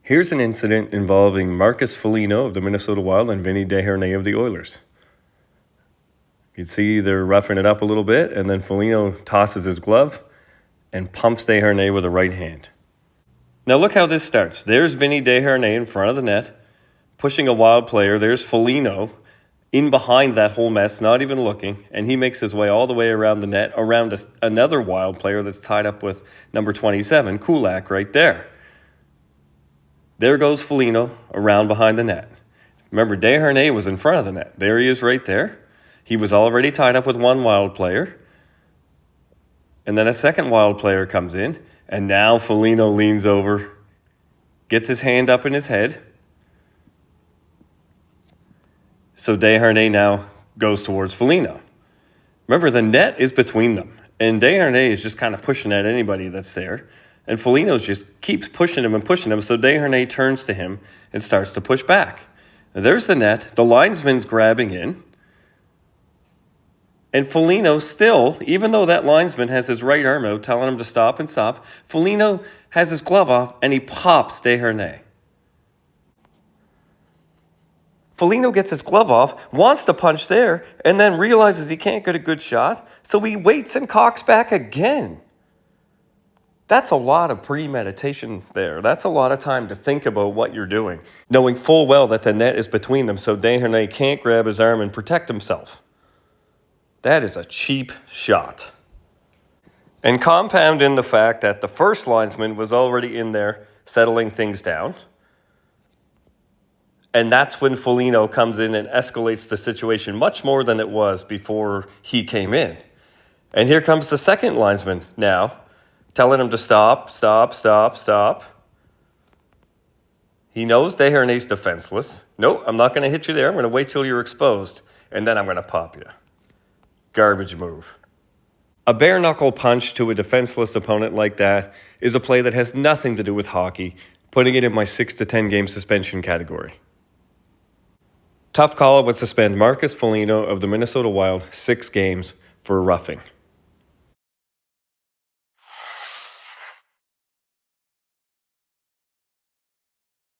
Here's an incident involving Marcus Foligno of the Minnesota Wild and Vinnie Desharnais of the Oilers. You can see they're roughing it up a little bit, and then Foligno tosses his glove and pumps Desharnais with a right hand. Now look how this starts. There's Vinnie Desharnais in front of the net, pushing a Wild player. There's Foligno in behind that whole mess, not even looking, and he makes his way all the way around the net, around another Wild player that's tied up with number 27, Kulak, right there. There goes Foligno around behind the net. Remember, Desharnais was in front of the net. There he is right there. He was already tied up with one Wild player. And then a second Wild player comes in, and now Foligno leans over, gets his hand up in his head. So Desharnais now goes towards Foligno. Remember, the net is between them, and Desharnais is just kind of pushing at anybody that's there. And Foligno just keeps pushing him, so Desharnais turns to him and starts to push back. And there's the net. The linesman's grabbing in. And Foligno still, even though that linesman has his right arm out telling him to stop and stop, Foligno has his glove off and he pops Desharnais. Foligno gets his glove off, wants to punch there, and then realizes he can't get a good shot, so he waits and cocks back again. That's a lot of premeditation there. That's a lot of time to think about what you're doing, knowing full well that the net is between them, so Desharnais can't grab his arm and protect himself. That is a cheap shot. And compound in the fact that the first linesman was already in there settling things down. And that's when Foligno comes in and escalates the situation much more than it was before he came in. And here comes the second linesman now, telling him to stop. He knows Desharnais' defenseless. No, I'm not going to hit you there. I'm going to wait till you're exposed, and then I'm going to pop you. Garbage move. A bare-knuckle punch to a defenseless opponent like that is a play that has nothing to do with hockey, putting it in my 6 to 10 game suspension category. Tough Call would suspend Marcus Foligno of the Minnesota Wild 6 games for roughing.